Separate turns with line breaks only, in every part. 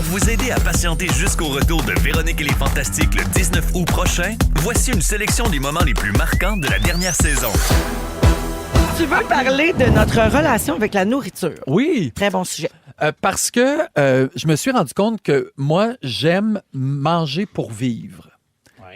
vous aider à patienter jusqu'au retour de Véronique et les Fantastiques le 19 août prochain, voici une sélection des moments les plus marquants de la dernière saison.
Tu veux parler de notre relation avec la nourriture?
Oui.
Très bon sujet.
Parce que je me suis rendu compte que moi, j'aime manger pour vivre.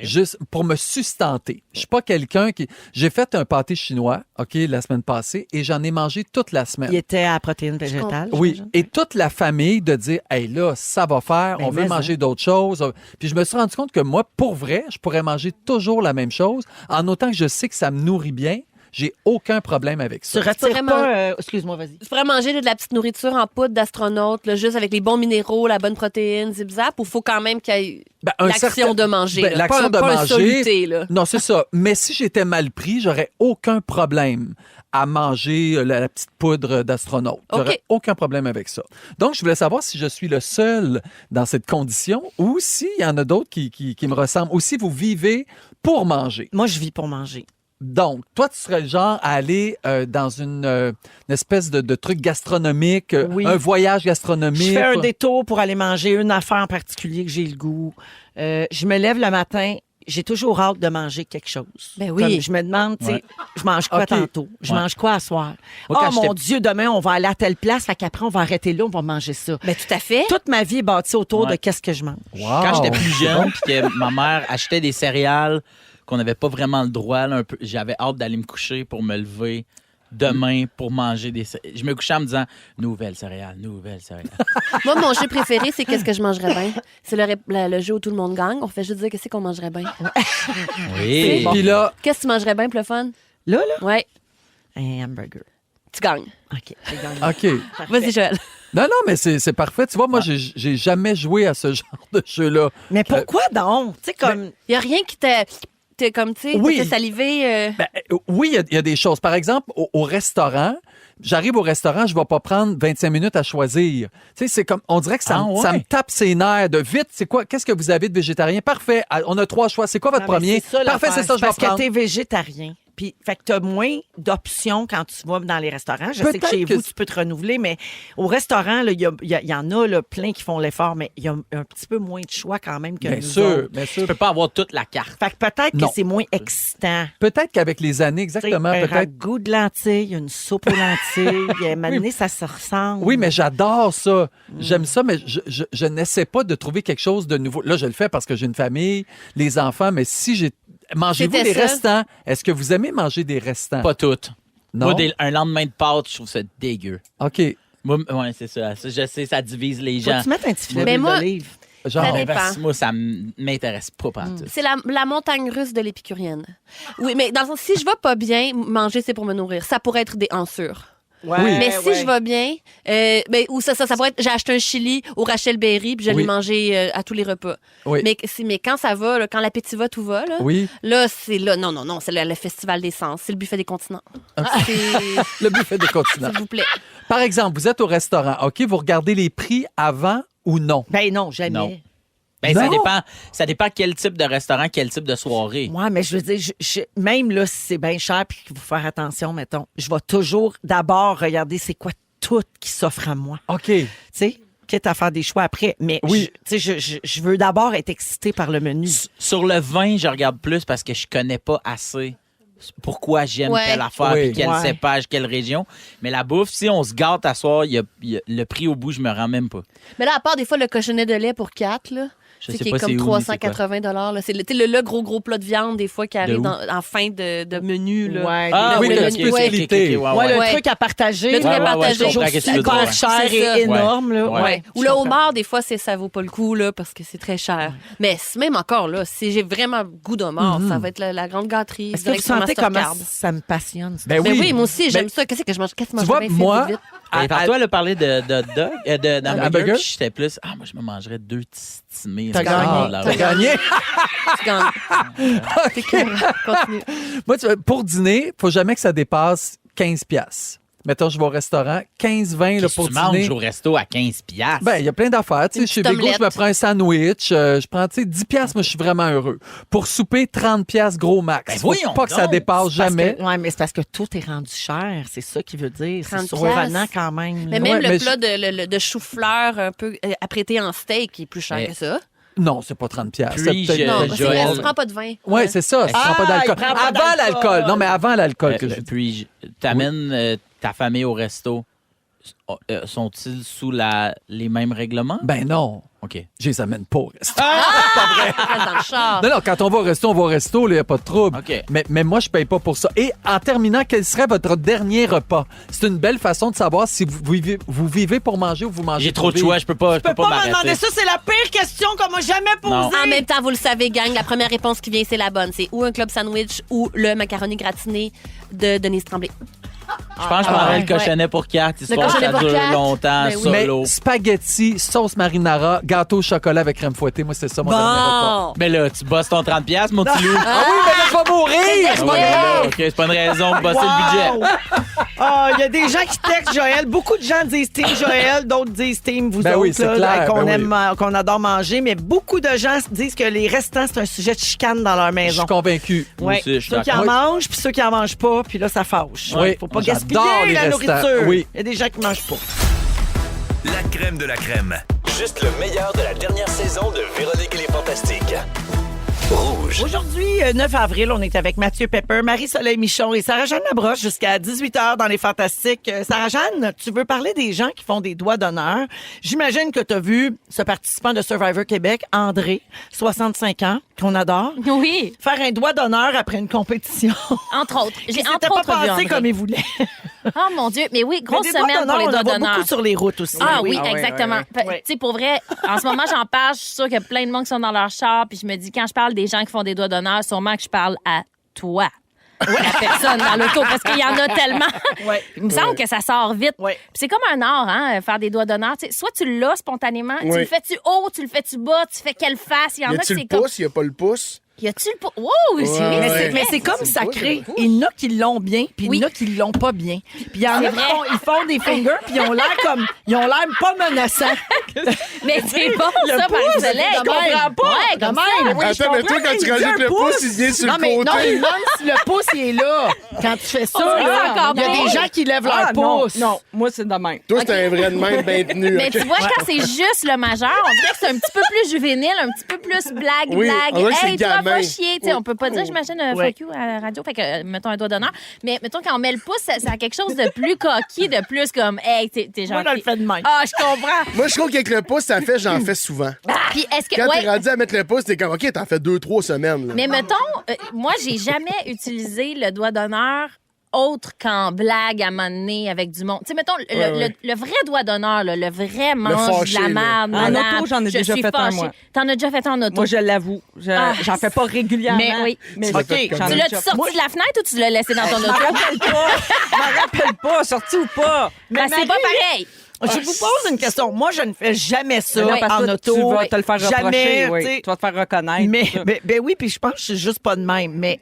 Juste pour me sustenter. Je suis pas quelqu'un qui... J'ai fait un pâté chinois, OK, la semaine passée, et j'en ai mangé toute la semaine.
Il était à protéines végétales.
Oui,
j'imagine.
et toute la famille de dire, hey là, ça va faire,
Ben,
on veut
mais
manger d'autres choses. Puis je me suis rendu compte que moi, pour vrai, je pourrais manger toujours la même chose, en autant que je sais que ça me nourrit bien. J'ai aucun problème avec ça.
Tu retires
Vraiment-
pas... excuse-moi, vas-y.
Tu pourrais manger de la petite nourriture en poudre d'astronaute, là, juste avec les bons minéraux, la bonne protéine, zip-zap, ou faut quand même qu'il y ait
Ben, un
l'action
certain-
de manger?
Ben,
là.
l'action
Pas un-
de
pas un
manger-
soluté, là.
Non, c'est ça. Mais si j'étais mal pris, j'aurais aucun problème à manger la petite poudre d'astronaute. J'aurais
OK.
aucun problème avec ça. Donc, je voulais savoir si je suis le seul dans cette condition ou s'il y en a d'autres qui me ressemblent. Ou si vous vivez pour manger.
Moi, je vis pour manger.
Donc, toi, tu serais le genre à aller dans une espèce de truc gastronomique,
Oui.
un voyage gastronomique.
Je fais un détour pour aller manger une affaire en particulier que j'ai le goût. Je me lève le matin, j'ai toujours hâte de manger quelque chose.
Ben oui.
Comme je me demande, tu sais,
Ouais.
je mange quoi
OK.
tantôt? Je mange quoi à soir?
Moi, quand
Oh mon
j'étais-
Dieu, demain, on va aller à telle place, fait qu'après, on va arrêter là, on va manger ça.
Ben, tout à fait.
Toute ma vie est bâtie autour de
Ouais.
qu'est-ce que je mange.
Wow.
Quand j'étais plus jeune, puis que ma mère achetait des céréales qu'on n'avait pas vraiment le droit, là, un peu, j'avais hâte d'aller me coucher pour me lever demain pour manger des céréales. Je me couchais en me disant nouvelle céréale, nouvelle céréale.
Moi, mon jeu préféré, c'est qu'est-ce que je mangerais bien. C'est le jeu où tout le monde gagne. On fait juste dire qu'est-ce qu'on mangerait bien.
Oui.
Puis là,
Qu'est-ce que tu mangerais bien pour le fun?
Là,
Ouais,
un hamburger.
tu gagnes.
OK, j'ai gagné.
OK.
Vas-y, Joël.
Non, mais c'est parfait. Tu vois, moi, j'ai jamais joué à ce genre de jeu-là.
Mais pourquoi donc? Tu sais, comme...
Il n'y a rien qui t'ait comme, tu sais,
Oui.
t'as fait saliver.
Ben, oui, il y a des choses. Par exemple, au restaurant, j'arrive au restaurant, je ne vais pas prendre 25 minutes à choisir. Tu sais, c'est comme, on dirait que ça,
Ah, ouais?
ça me tape ses nerfs de vite. C'est quoi? Qu'est-ce que vous avez de végétarien? Parfait. Ah, on a 3 choix. C'est quoi votre
Non, mais
premier?
c'est ça,
Parfait,
l'affaire.
c'est ça, je vais
Parce que
prendre.
t'es végétarien. Puis, fait que t'as moins d'options quand tu vas dans les restaurants. Je sais que
Peut-être
chez
que
vous, tu peux te renouveler, mais au restaurant, il y en a là, plein qui font l'effort, mais il y a un petit peu moins de choix quand même que
Bien
nous
sûr,
autres.
bien
Tu
sûr.
peux pas avoir toute la carte.
Fait que peut-être
Non.
que c'est moins excitant.
Peut-être qu'avec les années,
Tu sais,
exactement,
un
peut-être.
ragoût de lentilles, une soupe aux lentilles, à un moment donné, ça se ressemble.
Oui, mais j'adore ça. J'aime ça, mais je n'essaie pas de trouver quelque chose de nouveau. Là, je le fais parce que j'ai une famille, les enfants, mais si j'ai... Mangez-vous
C'était
des
ça.
restants? Est-ce que vous aimez manger des restants?
Pas toutes.
Non?
Moi, un lendemain de pâtes, je trouve ça dégueu.
OK.
Moi, ouais, c'est ça. Je sais, ça divise les
Faut
gens.
que tu mettes un petit filet
Mais
d'huile
moi-
d'olive.
Genre,
Ça
Ben,
dépend.
parce que moi, ça m'intéresse pas pantoute.
C'est la montagne russe de l'épicurienne. Oui, mais dans le sens, si je vais pas bien, manger, c'est pour me nourrir. Ça pourrait être des ansures.
Ouais,
Mais si
ouais.
je vais bien, ou ça pourrait être, j'ai acheté un chili au Rachel Berry, puis je
Oui.
l'ai mangé à tous les repas.
Oui.
Mais quand ça va, là, quand l'appétit va, tout va, là,
Oui.
là, c'est là, non, c'est le festival des sens, c'est le buffet des continents. C'est-
Le buffet des continents.
S'il vous plaît.
Par exemple, vous êtes au restaurant, OK, vous regardez les prix avant ou non?
Ben non, jamais.
Non. Ben,
Non.
ça dépend quel type de restaurant, quel type de soirée.
Moi, mais je veux dire, même là, si c'est bien cher puis qu'il faut faire attention, mettons, je vais toujours d'abord regarder c'est quoi tout qui s'offre à moi.
OK.
Tu sais, quitte à faire des choix après. Mais
Oui.
tu sais, je veux d'abord être excitée par le menu.
Sur le vin, je regarde plus parce que je connais pas assez pourquoi j'aime
Ouais.
telle affaire,
Oui.
puis quel
Ouais.
cépage, quelle région. Mais la bouffe, si on se gâte à soir, il y a le prix au bout, je me rends même pas.
Mais là, à part des fois le cochonnet de lait pour 4, là.
Je
C'est
sais
qui
pas
est comme
c'est où,
380 $. C'est le gros plat de viande, des fois, qui arrive
où?
en fin de menu. Là.
Ouais,
Ah
Le-
oui,
le
que
menu-
tu peux
ouais.
expliquer.
Ouais, le
Ouais.
truc à partager.
Le truc à
là,
partager.
toujours
Je comprends ce que tu veux
super
dire.
cher
C'est
et
ça.
énorme. Là.
Ouais.
Ouais.
Ou le homard, des fois, ça vaut pas le coup, là, parce que c'est très cher. Mais même encore, là, si j'ai vraiment goût d'homard, ça va être la grande gâterie.
Est-ce que vous
direction
sentez comment
Mastercard.
ça me passionne? ça?
Ben
Ben
oui.
oui, moi aussi, j'aime
Ben,
ça. Qu'est-ce que je mange? Qu'est-ce que
Tu
je
vois,
mange?
moi,
Vite, vite.
Et par toi, le parler d'hamburger,
Hamburger?
puis j'étais plus, moi, je me mangerais 2 tistimés.
T'as gagné.
T'as gagné.
Tu gagnes.
OK.
Continue.
Moi, pour dîner, faut jamais que ça dépasse 15 piastres. Mettons, je vais au restaurant, 15-20 là, pour
tu
dîner.
manges au resto à 15$.
Ben, il y a plein d'affaires. Tu sais, chez
petite
Bego, je me
omelette.
prends un sandwich. Je prends, 10$, moi, je suis vraiment heureux. Pour souper, 30$ gros max.
Ben,
Faut
voyons
pas que ça
donc.
dépasse jamais.
Oui, mais c'est parce que tout est rendu cher. C'est ça qui veut dire. C'est
30$.
surprenant quand même.
Mais même
Ouais,
le
mais
plat de chou-fleur un peu apprêté en steak est plus cher
Mais-
que ça.
Non, c'est pas 30$.
Puis,
C'est peut-être-
Non,
Joël-
c'est parce que tu prends pas de vin.
Oui, c'est ça. Tu prends pas d'alcool.
il prend pas
Avant
d'alcool.
l'alcool. Non, mais avant l'alcool que je dis.
Puis, t'amènes ta famille au resto. Sont-ils sous les mêmes règlements?
Ben non.
OK.
Je les amène pas au resto.
Reste dans le char.
Non, non, quand on va au resto, il n'y a pas de trouble.
OK.
Mais moi, je paye pas pour ça. Et en terminant, quel serait votre dernier repas? C'est une belle façon de savoir si vous vivez pour manger ou vous mangez
J'ai
pour
trop de
vivre.
choix, je peux pas
Tu peux pas me
m'arrêter.
demander ça, c'est la pire question qu'on m'a jamais posée.
Non.
En même temps, vous le savez, gang, la première réponse qui vient, c'est la bonne. C'est ou un club sandwich ou le macaroni gratiné de Denise Tremblay.
Je pense que je prendrais
ouais.
le cochonnet pour 4, histoire que
cochonnet
ça
pour
dure
4.
longtemps,
Ben oui.
Mais
solo.
spaghetti, sauce marinara, gâteau au chocolat avec crème fouettée, moi, c'est ça mon dernier repas.
Bon.
Mais là, tu bosses ton 30$, mon petit loup.
Ah oui, mais là, je vais mourir!
Ah ouais, là, OK, c'est pas une raison de bosser le budget.
Ah, il y a des gens qui textent Joël. Beaucoup de gens disent Team Joël, d'autres disent Team vous
Ben
autres,
oui, c'est
là,
clair,
qu'on
ben
aime, qu'on adore manger. Mais beaucoup de gens disent que les restants, c'est un sujet de chicane dans leur
Je
maison.
suis convaincu.
Moi
Ouais.
aussi, je suis
Ceux qui en
d'accord.
mangent, puis ceux qui en mangent pas, puis là, ça fâche.
Oui.
Faut pas
J'adore
gaspiller
les
la
restants.
nourriture.
Oui.
Il y a des gens qui mangent pas.
La crème de la crème. Juste le meilleur de la dernière saison de Véronique et les Fantastiques. Rouge.
Aujourd'hui, 9 avril, on est avec Mathieu Pepper, Marie-Soleil Michon et Sarah-Jeanne Labrosse jusqu'à 18h dans les Fantastiques. Sarah-Jeanne, tu veux parler des gens qui font des doigts d'honneur. J'imagine que tu as vu ce participant de Survivor Québec, André, 65 ans, qu'on adore,
Oui,
faire un doigt d'honneur après une compétition.
entre autres. J'ai
C'était
entre
pas
autres vu
passé
André.
comme il voulait.
Oh mon Dieu, mais oui, grosse
Mais des
semaine pour les
on
doigts
en voit
d'honneur.
beaucoup sur les routes aussi.
Ah oui,
Ah
exactement. Fait-
ouais.
Tu sais, pour vrai, en ce moment, j'en parle. Je suis sûre qu'il y a plein de monde qui sont dans leur char. Puis je me dis, quand je parle des gens qui font des doigts d'honneur, sûrement que je parle à toi. La personne dans l'auto, parce qu'il y en a tellement.
Ouais.
Il me semble que ça sort vite.
Ouais.
Puis c'est comme un art, hein, faire des doigts d'honneur. Tu sais, soit tu l'as spontanément, tu
Ouais.
le fais-tu haut, tu le fais-tu bas, tu fais quelle face. Il y en
Y
a que
a-tu le
c'est comme.
pouce, y a pas le pouce?
Y a-tu le pouce? Wow,
Ouais.
Mais c'est comme sacré. Il y en a qui l'ont bien, puis il y en a qui l'ont pas bien. Puis il y en a qui font, ils font des fingers, puis ils ont l'air pas menaçants.
Mais c'est bon,
Le
ça,
pouce,
Marie-Soleil.
je comprends pas.
Ouais, comme
De
ça.
même. Oui, je
Attends, mais toi,
comprends,
quand tu
il
rajoutes
dit un
le pouce, il vient sur
non,
le
mais
côté.
non, il demande si le pouce il est là. Quand tu fais ça,
dirait
là,
que c'est encore
il y a
bien.
des gens qui lèvent leur pouce.
Non, moi, c'est de même.
Toi, c'est un vrai de même bien tenu.
Mais
OK?
tu vois, quand c'est juste le majeur, on dirait que c'est un petit peu plus juvénile, un petit peu plus blague,
Oui, on dirait que c'est
Hey, toi,
gamin.
va chier. Tu sais, on peut pas dire, j'imagine,
Ouais.
fuck you à la radio. Fait que, mettons un doigt d'honneur. Mais mettons, quand on met le pouce, ça a quelque chose de plus coquille, de plus comme, hey, t'es
Moi,
gentil.
je le fais de même.
Ah, je comprends.
Moi, je trouve qu'avec le pouce, ça fait, j'en fais souvent.
Puis est-ce que.
Quand
ouais.
t'es rendu à mettre le pouce, t'es comme, OK, t'en fais 2-3 semaines. Là.
Mais mettons, moi, j'ai jamais utilisé le doigt d'honneur autre qu'en blague à m'amener avec du monde. Tu sais, mettons, le vrai doigt d'honneur, là, le vrai mange
fâché,
de la
là.
merde.
En
madame,
auto, j'en ai
je
déjà
suis
fait un,
fâchée.
moi.
T'en as déjà fait un en auto?
Moi, je l'avoue.
Ah,
J'en fais pas régulièrement.
Mais oui.
Mais
OK.
j'en ai
Tu l'as-tu
déjà-
sorti de la fenêtre ou tu l'as laissé dans ton
Je m'en
auto?
rappelle pas. Je m'en rappelle pas, sorti ou pas.
Ben, c'est pas pareil.
Je vous pose une question. Moi, je ne fais jamais ça
Non, parce
en
que
auto.
tu vas te le faire reprocher.
Jamais,
Oui.
tu sais.
Tu vas te faire reconnaître.
Mais,
tout ça.
ben oui, puis je pense que je suis juste pas de même. Mais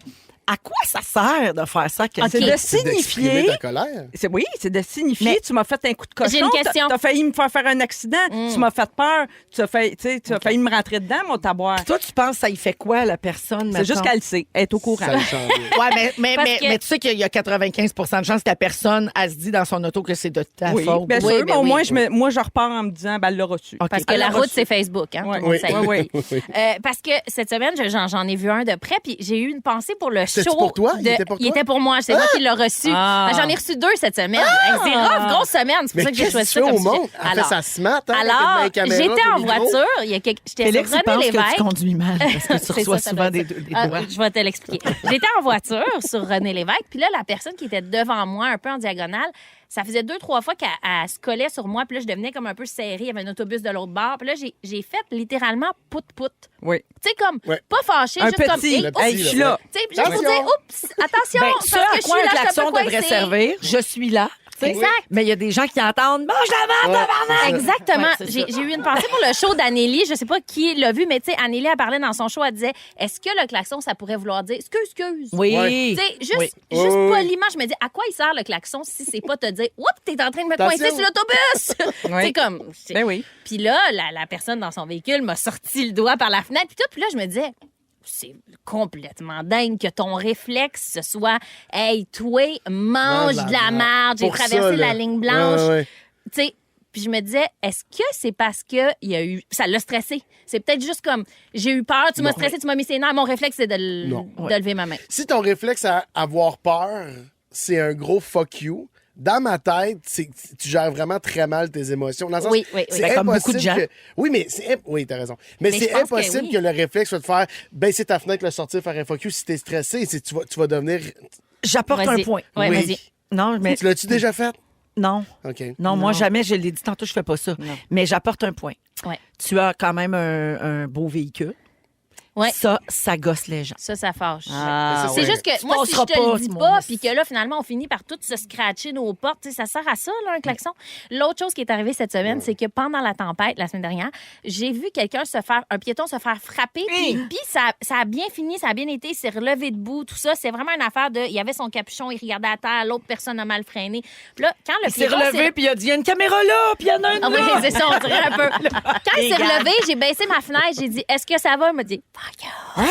à quoi ça sert de faire ça à quelqu'un?
C'est de
C'est d'exprimer
signifier.
ta colère.
Oui, c'est de signifier.
Mais-
tu m'as fait un coup de cochon.
J'ai une question.
T'as failli me faire un accident. Tu m'as fait peur. Tu as failli me rentrer dedans, mon taboire.
Toi, tu penses que ça y fait quoi, la personne?
C'est juste
mettons?
qu'elle le sait. Elle est au courant.
Ça le change.
Ouais,
Parce que-
mais tu sais qu'il y a 95 de chances que la personne, elle se dit dans son auto que c'est de ta
Oui,
faute.
bien
Oui,
sûr,
ben
mais au
oui.
moins, moi, je repars en me disant, ben, elle l'a reçu.
OK.
Parce que
Elle
la
l'a
route,
reçu.
c'est Facebook. Hein,
Ouais.
tout le monde sait.
Oui.
Parce que cette semaine, j'en ai vu un de près, puis j'ai eu une pensée pour le show.
C'était-tu pour toi? Il était pour toi?
Il était pour moi. C'est moi qui l'ai reçu.
Ah.
J'en ai reçu 2 cette semaine. C'est rough, grosse semaine. C'est pour
Mais
ça que j'ai
qu'est-ce que
choisi
tu
ça
fais
comme
au monde?
sujet.
Elle fait sa smart, hein?
Alors,
avec la caméra,
j'étais
puis
en
le micro.
voiture. J'étais
Félix,
sur
il pense
René
que tu
Lévesque.
conduis mal parce que tu
C'est
reçois
ça
souvent
doit
des
être ça.
doigts.
Je vais te l'expliquer. J'étais en voiture sur René Lévesque, puis là, la personne qui était devant moi, un peu en diagonale, ça faisait 2-3 fois qu'elle se collait sur moi, puis là, je devenais comme un peu serrée. Il y avait un autobus de l'autre bord. Puis là, j'ai fait littéralement pout-pout.
Oui.
Tu sais, comme,
Ouais.
pas fâchée,
Un
juste comme,
petit.
hey,
Le
oups.
Hey, je suis là.
Tu sais, juste pour dire, oups, attention,
Ben,
parce
ce à
que je
quoi
suis
un
là, je
klaxon
suis un peu
devrait
coincée.
servir, je suis là. tu sais.
Exact.
Mais il y a des gens qui entendent « Mange la merde, tabarnak! »
Exactement.
Ouais, c'est ça.
J'ai eu une pensée pour le show d'Anneli. Je sais pas qui l'a vu, mais tu sais, Anneli, elle parlait dans son show, elle disait, est-ce que le klaxon, ça pourrait vouloir dire excuse?
Oui.
Tu sais, juste,
Oui.
juste
Oui.
poliment, je me dis, à quoi il sert le klaxon si c'est pas te dire, oups, t'es en train de me coincer sur l'autobus?
Oui.
C'est comme.
Ben oui.
Puis là, la personne dans son véhicule m'a sorti le doigt par la fenêtre. Puis là, je me disais, c'est complètement dingue que ton réflexe, ce soit, hey, toi, mange de la merde, j'ai
Pour
traversé
ça,
la
là.
ligne blanche.
Ouais, ouais.
Tu sais, puis je me disais, est-ce que c'est parce que il y a eu, ça l'a stressé? C'est peut-être juste comme, j'ai eu peur, tu m'as stressé, tu m'as mis ses nerfs. Mon réflexe, c'est de
Non.
lever ma main.
Si ton réflexe à avoir peur, c'est un gros fuck you, dans ma tête, tu gères vraiment très mal tes émotions. Dans le sens,
Oui, oui, oui.
c'est
Ben, comme
impossible
beaucoup de gens.
que- Oui, mais oui, t'as raison. Mais
Mais
c'est
je pense que
impossible
oui.
que le réflexe soit de faire baisser ta fenêtre, le sortir, faire un fuck you. Si t'es stressé, tu vas devenir.
J'apporte un
Vas-y.
point.
Ouais,
Oui.
vas-y.
Non, mais
Tu l'as-tu déjà fait?
non.
OK.
Non, moi, jamais, je l'ai dit tantôt, je fais pas ça. Mais j'apporte un point.
Ouais.
Tu as quand même un beau véhicule.
Ouais.
Ça gosse les gens.
Ça fâche.
Ah,
C'est
ouais.
juste que
Tu
moi, si je
passeras
te
pas,
le dis
Simon.
pas, puis que là, finalement, on finit par tout se scratcher nos portes, tu sais, ça sert à ça, là, un klaxon. L'autre chose qui est arrivée cette semaine, c'est que pendant la tempête, la semaine dernière, j'ai vu un piéton se faire frapper, puis ça a bien fini, ça a bien été, il s'est relevé debout, tout ça. C'est vraiment une affaire de, il avait son capuchon, il regardait à terre, l'autre personne a mal freiné. Puis là, quand le
Il s'est
piéton
relevé, puis il a dit, il y a une caméra là, puis il y en a une
Ah oui,
là.
c'est ça, on dirait un peu. Quand il s'est
Regarde.
relevé, j'ai baissé ma fenêtre, j'ai dit, est-ce que ça va? Il m'a dit, fuck you.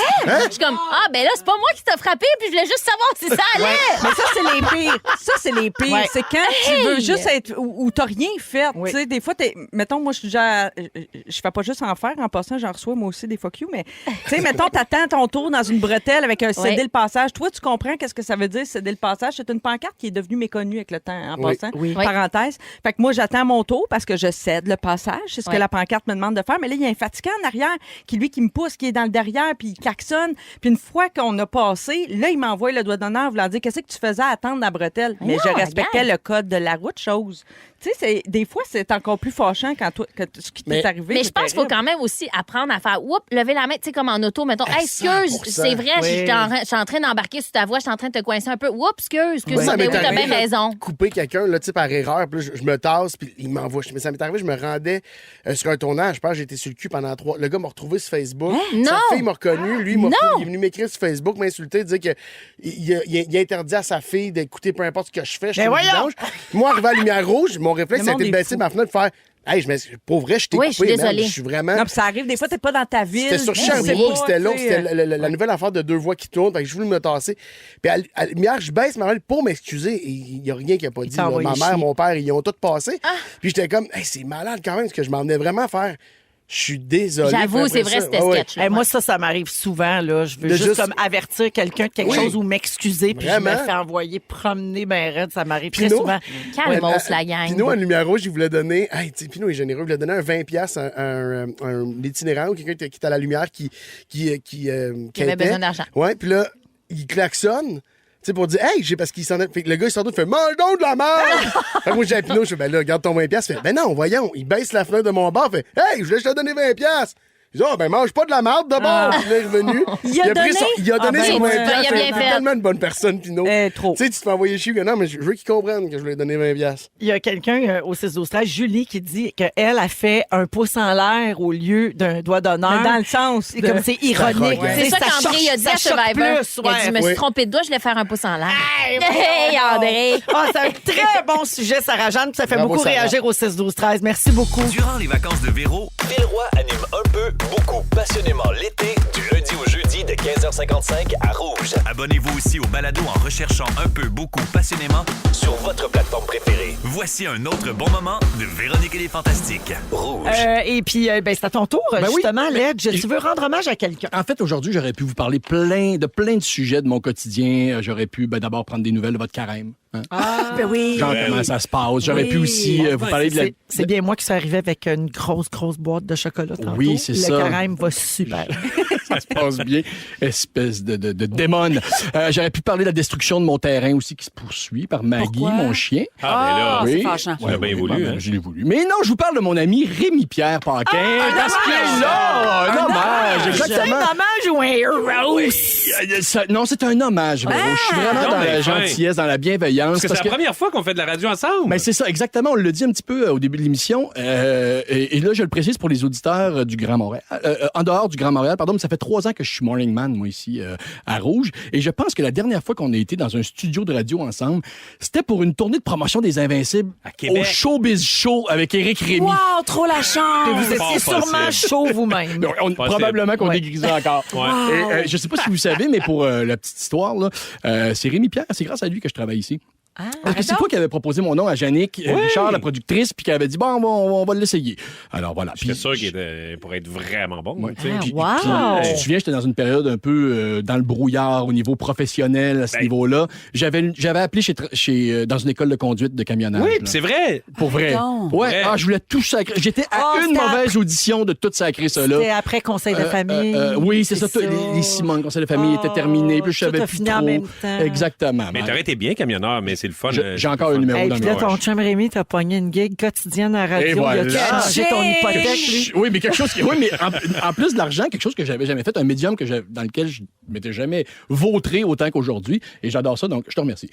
Je suis comme, ah, ben là, c'est pas moi qui t'ai frappé, puis je voulais juste savoir si ça allait.
Mais ça, c'est les pires. Ça, c'est les pires.
Ouais.
C'est quand tu veux juste être. Ou t'as rien fait.
Oui.
Tu sais, des fois, mettons, moi, je suis déjà. Je fais pas juste en faire. En passant, j'en reçois moi aussi des fuck you. Mais, tu sais, mettons, t'attends ton tour dans une bretelle avec un céder
Ouais.
le passage. Toi, tu comprends qu'est-ce que ça veut dire, céder le passage? C'est une pancarte qui est devenue méconnue avec le temps, en
Oui.
passant.
Oui.
Parenthèse. Fait que moi, j'attends mon tour parce que je cède le passage. C'est ce
Ouais.
que la pancarte me demande de faire. Mais là, il y a un fatigant en arrière qui me pousse, qui est dans le derrière, puis il klaxonne. Puis une fois qu'on a passé, là, il m'envoie le doigt d'honneur voulant dire qu'est-ce que tu faisais à attendre la bretelle. Mais
Non,
je respectais
regarde.
le code de la route, chose. Tu sais, des fois, c'est encore plus fâchant quand ce qui t'est
Mais-
arrivé.
Mais
c'est
je pense qu'il faut
terrible.
quand même aussi apprendre à faire, oups, lever la main, tu sais, comme en auto, mettons, hey, excuse,
100%.
c'est vrai,
Oui.
je suis en train d'embarquer sur ta voie, je suis en train de te coincer un peu. Oups, excuse,
Ça
mais
m'est
oui, t'as
arrivé,
bien
là,
raison.
couper quelqu'un, là, tu sais, par erreur, puis là, je me tasse, puis il m'envoie. Mais ça m'est arrivé, je me rendais sur un tournage. Je pense que j'ai été sur le cul pendant 3. Le gars m'a retrouvé sur Facebook. Sa
Non!
fille m'a reconnu. Lui, il
Non!
est venu m'écrire sur Facebook, m'insulter, dire que il a interdit à sa fille d'écouter peu importe ce que je fais. Je
Mais
suis une
voyons!
vidange. Moi, arrivé à la lumière rouge, mon réflexe,
Le
ça a
monde
été de
est
baisser
fou.
ma fenêtre, de faire hey, pour vrai, je t'ai
Oui,
coupé.
je suis
man.
désolée.
Je suis vraiment.
Non, puis ça arrive, des fois, t'es pas dans ta ville.
C'était sur
tu
Sherbrooke,
sais pas,
c'était l'autre,
tu sais,
c'était la nouvelle affaire de 2 voies qui tournent. Fait que je voulais me tasser. Puis à la lumière, je baisse ma main pour m'excuser et il n'y a rien qui a pas dit.
t'a
là.
envoyé
Ma mère,
chier.
mon père, ils ont tout passé. Puis j'étais comme, hey, c'est malade quand même, parce que je m'en venais vraiment faire. Je suis désolé.
J'avoue,
Puis
c'est
après
vrai,
ça,
c'était
ouais,
sketch. là.
Hey, moi, ça m'arrive souvent. Là. Je veux
De
juste,
juste-
comme avertir quelqu'un de quelque
Oui.
chose ou m'excuser, puis je me
Vraiment.
fais envoyer promener ben raide. Ça m'arrive très
Pinot.
souvent.
Calmos, la gang.
Pinot, en lumière rouge, il voulait donner. Hey, tu sais, Pinot est généreux. Il voulait donner un 20$ à un itinérant ou quelqu'un qui était à la lumière qui
avait besoin d'argent.
Ouais, puis là, il klaxonne. Tu sais, pour dire, hey, parce qu'il s'en a. Fait que le gars, il sort d'autre, fait, mange donc de la merde! Fait que moi, j'ai à Pinot, je fais, ben là, garde ton 20$. Il fait, ben non, voyons. Il baisse la fenêtre de mon bar, fait, hey, je voulais juste te donner 20$. Je dis, ah, ben mange pas de la merde d'abord. Puis là, il est revenu.
Il a donné?
Il a donné
Ah, ben,
son 20$.
il a bien
C'est
fait.
tellement une bonne personne, Pinot.
Trop.
Tu sais, tu te fais envoyer chier. Non, mais je veux qu'il comprenne que je lui ai donné 20$.
Il y a quelqu'un au 6-12-13, Julie, qui dit qu'elle a fait un pouce en l'air au lieu d'un doigt d'honneur.
Mais dans le sens.
C'est comme c'est ironique.
Ouais.
C'est
Tu sais,
ça qu'André a dit à
choque
Survivor.
plus,
Il a dit, je me suis
Oui.
trompé de doigt, je voulais faire un pouce en l'air.
Hey,
Hey, André!
Ah, c'est un très bon sujet, Sarah-Jeanne. Ça fait
Bravo,
beaucoup
Sarah.
réagir au 6-12-13. Merci beaucoup.
Durant les vacances de Véro, Phil Roy anime un peu, beaucoup, passionnément l'été, du lundi au jeudi de 15h55 à Rouge. Abonnez-vous aussi au balado en recherchant un peu, beaucoup, passionnément sur votre plateforme préférée. Voici un autre bon moment de Véronique et les Fantastiques. Rouge.
Et puis, ben, c'est à ton tour,
Ben oui.
justement, Ledge. Tu veux rendre hommage à quelqu'un?
En fait, aujourd'hui, j'aurais pu vous parler plein de sujets de mon quotidien. J'aurais pu d'abord prendre des nouvelles de votre carême. Hein?
Ben oui.
Genre comment ça se passe. J'aurais pu aussi vous parler de la...
C'est bien moi qui suis arrivé avec une grosse boîte de chocolat tantôt.
Oui, c'est ça.
Le carême va super.
Ça se passe bien. Espèce de démon. J'aurais pu parler de la destruction de mon terrain aussi qui se poursuit par Maggie,
Pourquoi?
mon chien.
Ah, ben là,
c'est fâchant.
Tu l'as bien voulu,
ben,
hein.
je l'ai voulu. Mais non, je vous parle de mon ami Rémi-Pierre Paquin. parce que là, un hommage,
C'est un
exactement.
hommage ou un rose?
Non, c'est un hommage, Véro. Je suis vraiment
donc,
dans la
ben, fin.
gentillesse, dans la bienveillance. vacances.
Parce que c'est la première fois qu'on fait de la radio ensemble.
Ben, c'est ça, exactement. On le dit un petit peu au début de l'émission. Et là, je le précise pour les auditeurs du Grand Montréal. En dehors du Grand Montréal, pardon, mais ça fait 3 ans que je suis morning man, moi, ici, à Rouge. Et je pense que la dernière fois qu'on a été dans un studio de radio ensemble, c'était pour une tournée de promotion des Invincibles
à Québec.
Au Showbiz Show avec Éric Rémy.
Wow, trop la chance!
Et vous étiez sûrement chaud vous-même.
Probablement qu'on dégrisait encore.
Ouais.
Et, je sais pas si vous savez, mais pour la petite histoire, là, c'est Rémi Pierre, c'est grâce à lui que je travaille ici. Parce que c'est toi qui avais proposé mon nom à Yannick Richard, la productrice, puis qui avait dit, bon, on va l'essayer. Alors voilà.
J'étais sûr qu'il pourrait être vraiment bon.
Ouais.
Tu sais.
Tu te souviens, j'étais dans une période un peu dans le brouillard au niveau professionnel à ce niveau-là. J'avais appelé dans une école de conduite de camionnage.
Oui, c'est vrai.
Pour vrai. Ouais. Je voulais tout sacrer. J'étais à une mauvaise audition de tout sacrer ça là.
C'était après conseil de famille.
Oui, c'est ça. Les Simone, conseil de famille étaient terminés. Puis je savais plus
fini
trop.
en même temps.
Exactement.
Mais t'aurais été bien camionneur, mais c'est le fun.
J'ai encore le numéro
Hey,
dans
puis
mes
là, ton chum Rémi, t'as pogné une gig quotidienne à la radio.
Et voilà.
Il a changé ton hypothèque, lui.
Oui, mais quelque chose mais en plus de l'argent, quelque chose que j'avais jamais fait, un médium dans lequel je m'étais jamais vautré autant qu'aujourd'hui. Et j'adore ça, donc je te remercie.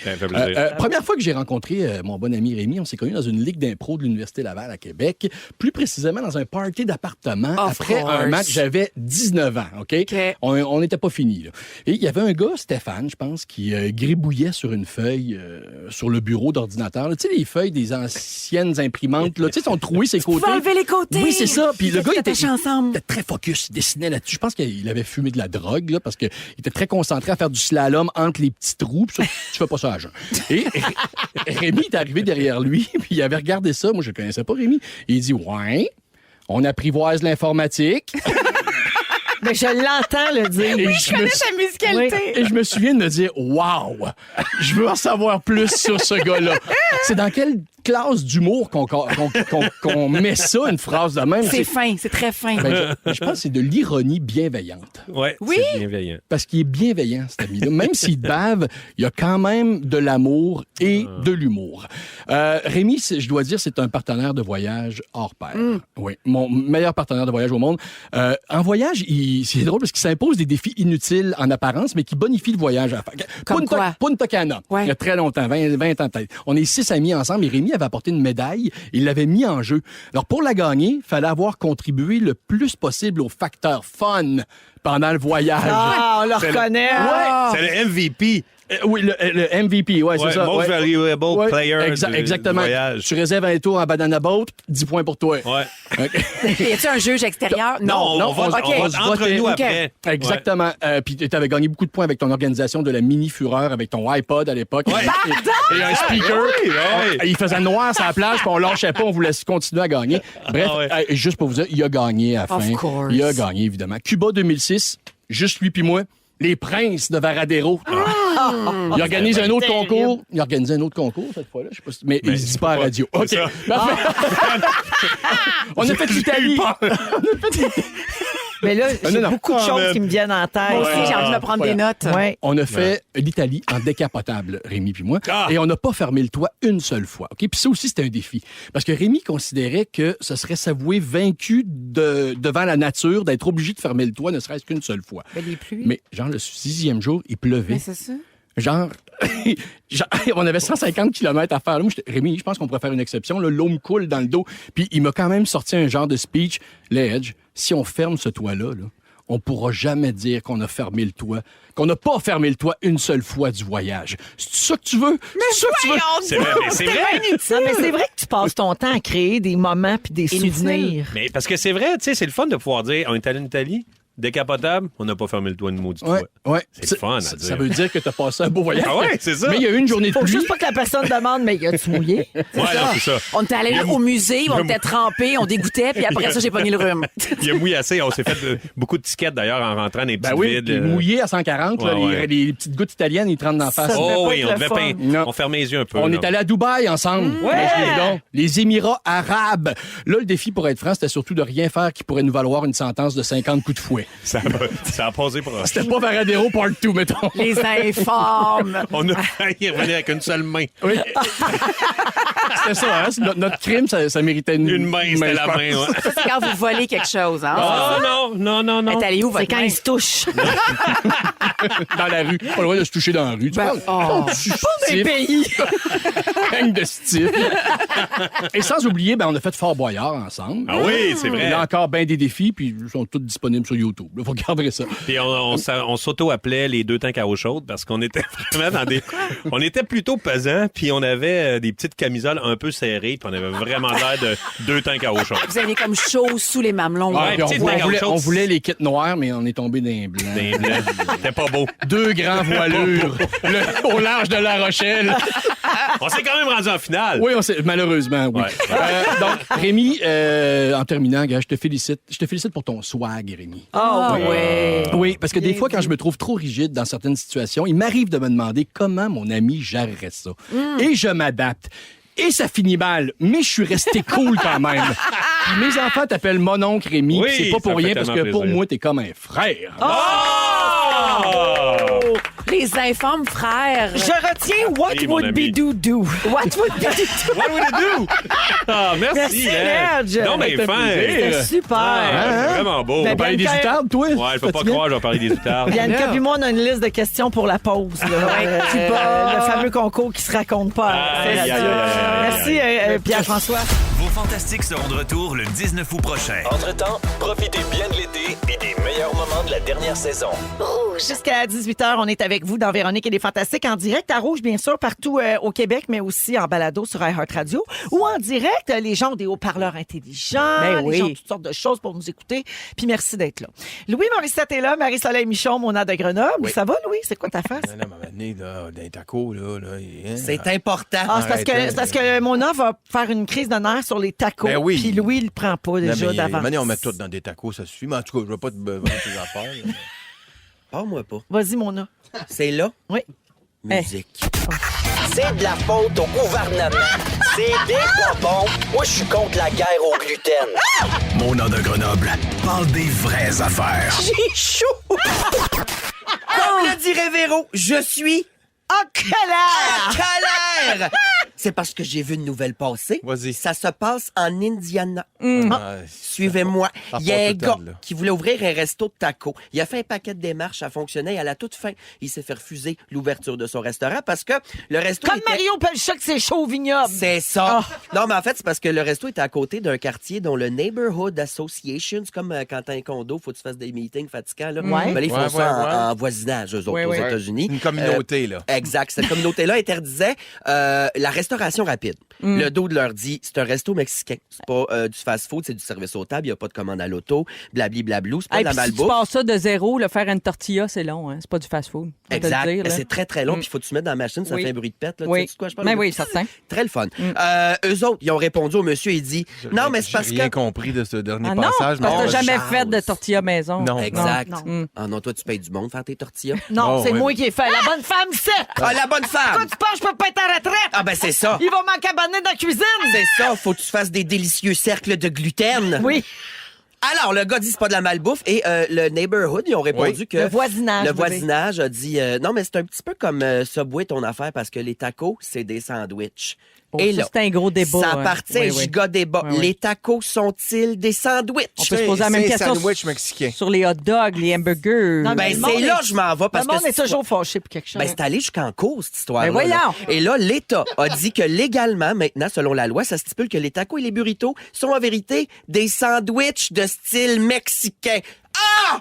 Première fois que j'ai rencontré mon bon ami Rémi, on s'est connus dans une ligue d'impro de l'Université Laval à Québec, plus précisément dans un party d'appartement. Après un match, j'avais 19 ans, OK? On n'était pas finis. Et il y avait un gars, Stéphane, je pense, qui gribouillait sur une feuille sur le bureau d'ordinateur. Tu sais, les feuilles des anciennes imprimantes, là, tu sais, sont trouées ses côtés.
Tu peux enlever les côtés.
Oui, c'est ça. Puis le gars, il était
très
focus, il dessinait là-dessus. Je pense qu'il avait fumé de la drogue, là, parce qu'il était très concentré à faire du slalom entre les petits trous. Puis ça, tu fais pas ça à jeun. Et Rémi est arrivé derrière lui, puis il avait regardé ça. Moi, je ne connaissais pas Rémi. Et il dit, ouais, on apprivoise l'informatique.
Mais je l'entends le dire.
Oui, je connais sa musicalité.
Oui. Et je me souviens de me dire, wow, je veux en savoir plus sur ce gars-là. C'est dans quelle classe d'humour qu'on met ça, une phrase de même?
C'est fin, c'est très fin.
Je pense que c'est de l'ironie bienveillante.
Ouais,
oui,
c'est bienveillant.
Parce qu'il est bienveillant, cet ami-là. Même s'il bave, il y a quand même de l'amour et de l'humour. Rémi, je dois dire, c'est un partenaire de voyage hors pair. Oui, mon meilleur partenaire de voyage au monde. En voyage, c'est drôle parce qu'il s'impose des défis inutiles en apparence, mais qui bonifient le voyage à faire.
Comme quoi?
Punta Cana, il y a très longtemps, 20 ans peut-être. On est 6 amis ensemble et Rémi avait apporté une médaille. Il l'avait mis en jeu. Alors, pour la gagner, il fallait avoir contribué le plus possible au facteur fun pendant le voyage.
Ah, on le reconnaît.
C'est le MVP.
Oui, le MVP, c'est ça.
Most valuable player
exactement.
du voyage.
Tu réserves un tour en banana boat, 10 points pour toi.
Ouais.
Y a-t-il un juge extérieur?
Non, on va entre nous après.
Exactement. Puis tu avais gagné beaucoup de points avec ton organisation de la Mini Fureur, avec ton iPod à l'époque. Et un speaker. Il faisait noir sur la plage, puis on lâchait pas, on voulait continuer à gagner. Bref, juste pour vous dire, il a gagné à la fin. Il a gagné, évidemment. Cuba 2006, juste lui puis moi. Les Princes de Varadero. Il organise un autre concours. Il organise un autre concours cette fois-là. Je sais pas si... Mais il ne dit pas à la radio. OK. On a fait l'Italie.
Mais là, j'ai beaucoup de choses qui me viennent en tête.
Moi aussi, j'ai envie de me prendre des notes.
Ouais.
On a fait l'Italie en décapotable, Rémi puis moi, et on n'a pas fermé le toit une seule fois. OK? Puis ça aussi, c'était un défi. Parce que Rémi considérait que ce serait s'avouer vaincu devant la nature, d'être obligé de fermer le toit, ne serait-ce qu'une seule fois.
Mais les pluies.
Mais genre, le 6e jour, il pleuvait.
Mais c'est ça.
Genre, on avait 150 km à faire. Là, moi, Rémi, je pense qu'on pourrait faire une exception. Là, l'eau me coule dans le dos. Puis il m'a quand même sorti un genre de speech. L'Edge, si on ferme ce toit-là, on pourra jamais dire qu'on a fermé le toit, qu'on n'a pas fermé le toit une seule fois du voyage. C'est ça que tu veux? C'est ça que tu veux?
C'est vrai, mais c'est vrai.
Non, mais c'est vrai que tu passes ton temps à créer des moments puis des souvenirs.
Mais parce que c'est vrai, tu sais, c'est le fun de pouvoir dire, on est allé en Italie, décapotable, on n'a pas fermé le toit de maudit toit.
Ouais.
C'est le fun à dire.
Ça veut dire que tu as passé un beau voyage.
Ah ouais, c'est ça.
Mais il y a eu une journée de
Faut
pluie.
juste pas que la personne demande, mais y a-tu mouillé?
Ouais, non, c'est ça.
On était allé au musée, on était trempés, on dégoûtait, puis après ça, j'ai pogné le rhume.
Il a mouillé assez. On s'est fait beaucoup de tickets d'ailleurs en rentrant dans les petites vides.
Puis mouillé à 140, les petites gouttes italiennes, ils te rentrent d'en face.
Oh oui, on devait on fermait les yeux un peu.
On est allé à Dubaï ensemble. Les Émirats arabes. Là, le défi, pour être franc, c'était surtout de rien faire qui pourrait nous valoir une sentence de 50 coups de fouet. oui.
Ça a passé proche.
C'était pas Varadero Part 2, mettons.
Les informes.
On a failli revenir avec une seule main.
Oui. C'était ça, hein? Notre crime, ça méritait
Une main, c'était la main, ouais.
Ça, c'est quand vous volez quelque chose, hein?
Oh non.
Elle est allée où,
C'est
votre
quand
main?
ils se touchent.
Dans la rue. Pas le droit de se toucher dans la rue. Tu parles?
Des pays.
Gang de style. Et sans oublier, on a fait Fort Boyard ensemble.
Ah oui, c'est vrai.
Il y a encore bien des défis, puis ils sont tous disponibles sur YouTube. Il faut regarder ça.
Puis on s'auto-appelait les 2 tanks à eau chaude parce qu'on était vraiment dans des... On était plutôt pesants, puis on avait des petites camisoles un peu serrées, puis on avait vraiment l'air de 2 tanks à eau chaude.
Vous avez comme chaud sous les mamelons.
Ouais,
Puis
petite
on,
tank à eau chaude.
on voulait les kits noirs, mais on est tombé dans les blancs.
Des blancs. C'était pas beau.
2 grands voilures au large de La Rochelle.
On s'est quand même rendu en finale.
Oui, malheureusement, oui.
Ouais.
Donc, Rémi, en terminant, gars, je te félicite. Je te félicite pour ton swag, Rémi.
Ah oui.
Oui, parce que des fois, quand je me trouve trop rigide dans certaines situations, il m'arrive de me demander comment mon ami gérerait ça. Et je m'adapte. Et ça finit mal, mais je suis resté cool quand même. Puis mes enfants t'appellent mon oncle Rémi,
Oui,
puis c'est pas
ça
pour
fait
rien, parce que
tellement
pour
plaisir.
moi, t'es comme un frère.
Les informes frères.
Je retiens What
Oui, mon
would
ami.
be do. What would be do.
What would it do? Ah, merci,
Merci,
Ledge.
Ledge.
Non, mais
Ça fait
fin.
plaisir.
C'était super.
C'est vraiment beau.
Ben,
On parlait des
Bianca-
outardes, toi?
Ouais, je peux pas croire, je vais parler des outardes.
Bianca puis moi, on a une liste de questions pour la pause. Là. Le fameux concours qui se raconte pas.
Aïe, aïe, aïe, aïe, aïe.
Merci, Pierre-François.
Vos Fantastiques seront de retour le 19 août prochain. Entre-temps, profitez bien de l'été et des meilleurs moments de la dernière saison.
Jusqu'à 18h, on est avec vous dans Véronique et les Fantastiques en direct à Rouge, bien sûr, partout au Québec, mais aussi en balado sur iHeartRadio ou en direct. Les gens ont des haut-parleurs intelligents,
Ben
les gens ont
oui.
toutes sortes de choses pour nous écouter. Puis merci d'être là. Louis Morissette est là, Marie-Soleil Michon, Mona de Grenoble. Ça va, Louis? C'est quoi ta face?
Non, mais maintenant, d'un taco, là.
C'est important.
Ah, c'est parce que Mona va faire une crise de nerfs sur les tacos.
Ben oui.
Puis Louis, il le prend pas déjà d'avance.
Maintenant, on met tout dans des tacos, ça suffit. Mais en tout cas, je ne vais pas te vendre tes affaires. là.
Parle-moi pas.
Vas-y, Mona.
C'est là.
Oui.
Musique. C'est de la faute au gouvernement. C'est des bonbons. Moi, je suis contre la guerre au gluten.
Mona de Grenoble parle des vraies affaires.
J'ai chaud. Comme le dirait Véro, je suis
en colère.
En colère. C'est parce que j'ai vu une nouvelle passer.
Vas-y.
Ça se passe en Indiana.
Ah,
Suivez-moi.
ça
Il y a
part
un
tout le
gars
temps, là.
qui voulait ouvrir un resto de tacos. Il a fait un paquet de démarches, ça fonctionnait. Et à la toute fin, il s'est fait refuser l'ouverture de son restaurant parce que le resto
Comme
était...
Mario Pelcha que c'est chaud au vignoble.
C'est ça. Non, mais en fait, c'est parce que le resto était à côté d'un quartier dont le Neighborhood Association, c'est comme quand t'as un condo, faut que tu fasses des meetings fatigants. Là.
Ouais.
Ben là, ils font
Ouais,
ça
ouais,
en voisinage, eux autres,
Ouais,
aux
ouais.
États-Unis.
Une communauté, là.
Exact. Cette communauté-là interdisait la restauration rapide. Le dos de leur dit, c'est un resto mexicain. C'est pas du fast-food, c'est du service au table. Il n'y a pas de commande à l'auto. Blabli-blablou. C'est pas
Hey,
de la
puis si tu
malbouffe.
passes ça de zéro, là, faire une tortilla, c'est long. Hein? C'est pas du fast-food. Faut te le
Exact.
dire, là.
C'est très, très long. Puis il faut que tu mettes dans la machine, ça
Oui.
fait un bruit de pète. Là.
Oui.
Tu sais de quoi je parle?
Ben oui, certain.
Très le fun. Eux autres, ils ont répondu au monsieur. Il dit, non, mais c'est parce
J'ai rien
que...
compris de ce dernier
Ah non,
passage.
parce que
mais-
t'as jamais
Charles.
fait de tortilla maison.
Non.
Exact.
Non.
Ah non, toi, tu payes du monde faire tes tortillas.
Non,
Oh,
c'est
ouais.
moi qui ai fait. La bonne femme, c'est.
Ah, la bonne
Pourquoi
femme!
tu penses que je peux pas être en retraite?
Ah, ben c'est ça.
Il va m'encabaner dans la cuisine.
C'est ça. Faut que tu fasses des délicieux cercles de gluten.
Oui.
Alors, le gars dit c'est pas de la malbouffe et le neighborhood, ils ont répondu
Oui.
que...
Le voisinage,
Le
vous savez.
voisinage a dit non, mais c'est un petit peu comme Subway ton affaire parce que les tacos, c'est des sandwichs.
Oh,
et
ça,
là,
c'est un gros débat.
ça
hein.
partit
Oui,
un
oui.
giga débat.
Oui, oui.
Les tacos sont-ils des sandwichs?
On peut se poser la même
C'est un
question
sandwich mexicain.
sur les hot dogs, les hamburgers.
Non, mais
Ben,
le monde
c'est là
est-
que je m'en vais parce
Le monde
que...
est toujours fâché pour quelque chose.
Ben, c'est allé jusqu'en cours, cette histoire-là.
Ben, voyons.
là. Et là, l'État a dit que légalement, maintenant, selon la loi, ça stipule que les tacos et les burritos sont en vérité des sandwichs de style mexicain. Ah!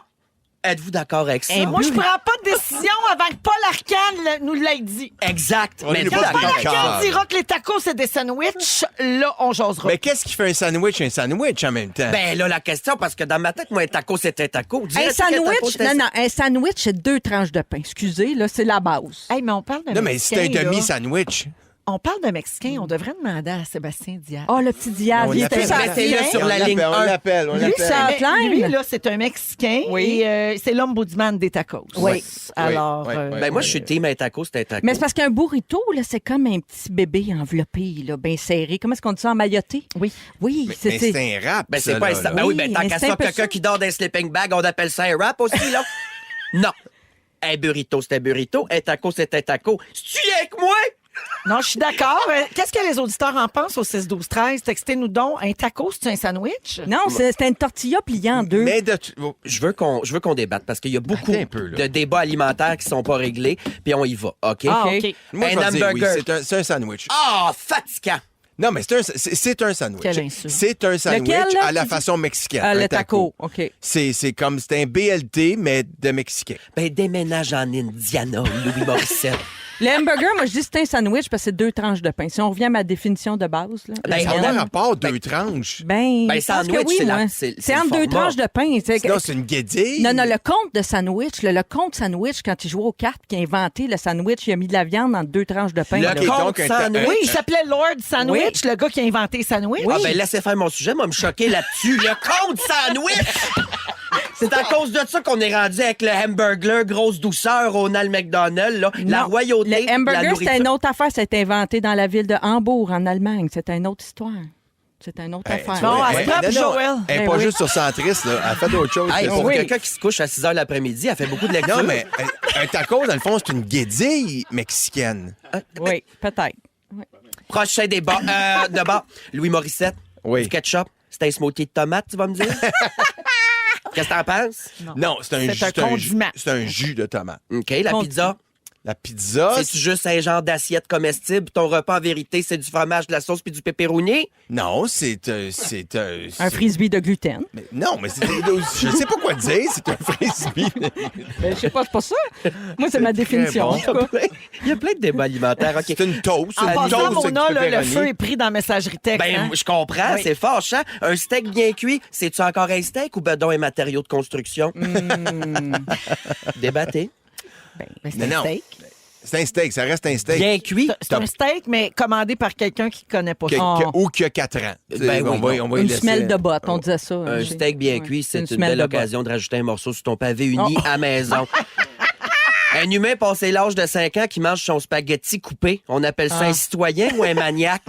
Êtes-vous d'accord avec ça?
Moi, je prends pas de décision avant que Paul Arcand nous l'ait dit.
Exact.
On
Mais
est
êtes-vous
pas
d'accord?
d'accord.
Arcand dira que les tacos, c'est des sandwichs. Là, on jasera.
Mais qu'est-ce qui fait un sandwich en même temps?
Ben là, la question, parce que dans ma tête, moi, un taco, c'est un taco.
Un
Dirais-tu qu'un taco,
sandwich,
c'est
non, un sandwich, c'est 2 tranches de pain. Excusez, là, c'est la base.
Hey, mais on parle de
non, mais c'est un
Mexicain, là.
demi-sandwich.
On parle de Mexicain, on devrait demander à Sébastien Diaz.
Oh, le petit Diaz.
On
Il était
l'appelle.
Mettez-le sur la ligne 1.
On l'appelle.
Lui,
Châtelaine.
lui, là, c'est un Mexicain
Oui.
et c'est l'ombudsman des tacos.
Oui.
Alors,
Oui, oui, oui.
Ben, moi, je suis team un taco, c'est un taco.
Mais c'est parce qu'un burrito, là, c'est comme un petit bébé enveloppé, là, bien serré. Comment est-ce qu'on dit ça, emmailloté?
Oui.
Oui,
Mais
c'est...
c'est un rap.
Ben, c'est
ça,
pas un
là,
sa-
là.
Ben oui,
Oui,
ben, tant
mais
qu'à
c'est
ça,
un peu
quelqu'un
ça.
qui dort dans un sleeping bag, on appelle ça un rap aussi, là? Non. Un burrito, c'est un burrito. Un taco, c'est un taco. C'est-tu avec moi?
Non, je suis d'accord. Qu'est-ce que les auditeurs en pensent au 6-12-13? Textez-nous donc. Un taco, c'est un sandwich?
Non, c'est une tortilla pliée en deux.
Mais de...
Je veux qu'on débatte parce qu'il y a beaucoup
Attends un peu, là.
de débats alimentaires qui sont pas réglés, puis on y va, OK?
Ah,
OK.
OK.
Moi, je
Un
vais dire oui,
hamburger.
c'est un sandwich.
Ah, fatigant!
Non, mais c'est un sandwich.
Quelle insulte.
C'est un sandwich
Lequel, là,
à la
tu dis?
façon mexicaine.
Ah,
un
le taco. OK.
C'est un BLT, mais de mexicain.
Ben, déménage en Indiana, Louis Morissette.
Le hamburger, moi, je dis c'est un sandwich parce que c'est 2 tranches de pain. Si on revient à ma définition de base, là.
Ben,
Ça
on
a
a-
rapport deux tranches.
Ben,
Ben,
je pense
sandwich,
que oui,
c'est la-
moi.
c'est
C'est
le
entre 2
format.
tranches de pain.
Sinon, c'est une guédille.
Non, le compte de sandwich, le compte sandwich, quand il jouait aux cartes, qui a inventé le sandwich, il a mis de la viande entre 2 tranches de pain.
Le
là.
OK,
compte
donc, un ta-
sandwich.
Oui, il s'appelait Lord Sandwich,
Oui.
le gars qui a inventé les sandwichs.
Ah, ben, laissez faire mon sujet, moi, me choquer là-dessus. Le compte sandwich! C'est à cause de ça qu'on est rendu avec le hamburger, grosse douceur, Ronald McDonald, là. La
Non,
royauté.
Le
la
hamburger,
nourriture.
c'était une autre affaire. C'était inventé dans la ville de Hambourg, en Allemagne. C'était une autre histoire. C'était une autre affaire.
Bon,
Ouais,
elle se frappe,
non,
Joël.
Elle n'est
Ben
pas
oui.
juste sur centriste, là. Elle fait d'autres choses.
Hey,
que
pour
ça.
quelqu'un qui se couche à 6 h l'après-midi, elle fait beaucoup de lecture.
Non, mais un taco, dans le fond, c'est une guédille mexicaine.
Oui, peut-être.
Prochain débat. D'abord, Louis Morissette.
Oui.
Du ketchup. C'est un smoothie de tomate, tu vas me dire? Qu'est-ce que t'en penses?
Non, c'est un
C'est
jus.
un condiment.
C'est un jus de tomate.
OK, la
Con-
pizza.
La pizza,
C'est-tu juste un genre d'assiette comestible? Ton repas, en vérité, c'est du fromage, de la sauce puis du pepperoni?
non, c'est
Un frisbee de gluten.
Mais non, mais je sais pas quoi dire. C'est un frisbee.
Je sais pas, c'est pas ça. Moi, c'est ma définition.
bon.
en tout cas.
Il y a plein de débats alimentaires. OK.
C'est une toast.
En
Une
passant,
toast avec
Mona,
du
là, le
pepperoni.
feu est pris dans la messagerie texte.
Ben,
hein?
je comprends,
Oui.
c'est fâchant. Un steak bien cuit, c'est-tu encore un steak ou bedon un matériau de construction? Débattez.
Ben, c'est
Non,
un
non.
steak.
C'est un steak, ça reste un steak.
Bien cuit.
C'est un steak, mais commandé par quelqu'un qui ne connaît pas
Que-
ça.
Oh.
ou qui a 4 ans.
Ben
on
oui,
va, on va y
Une
laisser.
semelle de botte, on disait ça.
Un
hein.
steak bien
Ouais.
cuit, c'est une
semelle
belle
de botte.
occasion de rajouter un morceau sur ton pavé uni à maison. Un humain passé l'âge de 5 ans qui mange son spaghetti coupé, on appelle ça un citoyen ou un maniaque?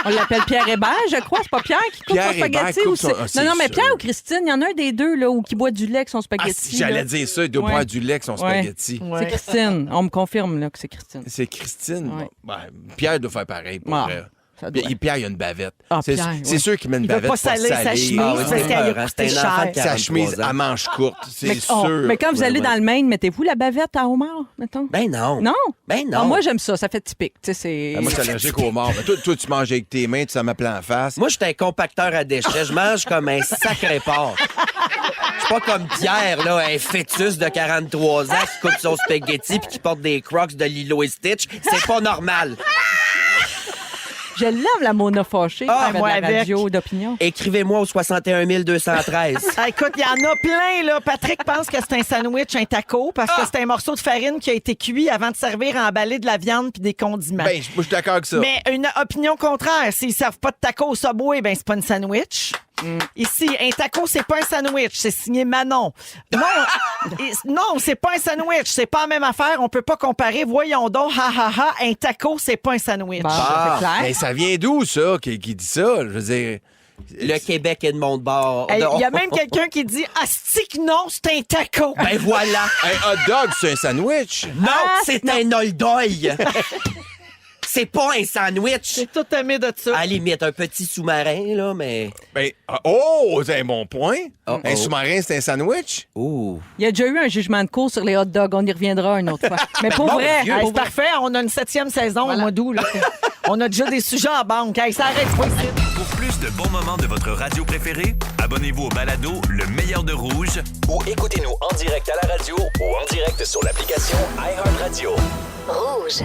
On l'appelle Pierre Hébert, je crois. C'est pas Pierre qui coupe
Pierre
son spaghetti?
Hébert
Ou
coupe son-
c'est...
ah, c'est
non, mais
sûr.
Pierre ou Christine, il y en a un des deux là, où qui boit du lait avec son
Ah,
spaghetti.
si, j'allais
là.
dire ça, il doit
Ouais.
boire du lait avec son
Ouais.
spaghetti.
Ouais.
C'est Christine. On me confirme là, que c'est Christine.
C'est Christine.
Ouais.
Ben, Pierre doit faire pareil pour
Ah,
vrai.
ça doit.
Pierre, il a une bavette.
Ah,
c'est
Pierre,
c'est
ouais.
sûr qu'il met une
Il veut
bavette
pas saler sa chemise
Ah oui,
parce
c'est
qu'elle a
peur,
coûté
c'est un enfant
cher.
de
Sa
43
chemise
ans.
à manches courtes, c'est
Mais,
sûr.
mais quand vous
Ouais,
allez
ouais.
dans le Maine, mettez-vous la bavette à homard, mettons?
Ben non.
Non?
Ben non.
Ah, moi, j'aime ça. Ça fait typique. Tu sais, c'est...
Ah, moi, je suis allergique aux morts. Mais toi, tu manges avec tes mains, tu s'en mets plein en face.
Moi, je suis un compacteur à déchets. Je mange comme un sacré porc. Je suis pas comme Pierre, là, un fœtus de 43 ans qui coupe son spaghetti puis qui porte des Crocs de Lilo et Stitch. C'est pas normal.
Je l'aime, la Mona fâchée.
Ah,
avec
moi
la
avec.
radio d'opinion.
Écrivez-moi au 61 213.
Ah, écoute, il y en a plein, là. Patrick pense que c'est un sandwich, un taco, parce que c'est un morceau de farine qui a été cuit avant de servir à emballer de la viande puis des condiments.
Ben, moi, je suis d'accord avec ça.
Mais une opinion contraire, s'ils servent pas de taco au Subway, ben c'est pas une sandwich. Ici, un taco, c'est pas un sandwich, c'est signé Manon. Non, c'est pas un sandwich, c'est pas la même affaire, on peut pas comparer. Voyons donc, ha ha ha, un taco, c'est pas un sandwich.
Bon,
Ah,
c'est clair.
mais ça vient d'où, ça, qui dit ça? Je veux dire...
Le Québec est de mon bord.
Il y a même quelqu'un qui dit asti que non, c'est un taco.
Ben voilà.
Un hot dog, c'est un sandwich?
Non, c'est un oldoy. C'est pas un sandwich.
J'ai tout aimé de ça.
À la limite, un petit sous-marin, là, mais...
Ben, oh, c'est un bon point.
Oh,
Un
oh.
sous-marin, c'est un sandwich?
Ouh.
Il y a déjà eu un jugement de cours sur les hot dogs. On y reviendra une autre fois. Mais pour
Mon
vrai,
Dieu.
Hey,
pour
c'est
vrai.
parfait, on a une 7e saison au mois d'août. là. On a déjà des sujets en banque. Hey, ça arrête pas ici.
Pour plus de bons moments de votre radio préférée, abonnez-vous au balado Le meilleur de Rouge ou écoutez-nous en direct à la radio ou en direct sur l'application iHeartRadio.
Rouge.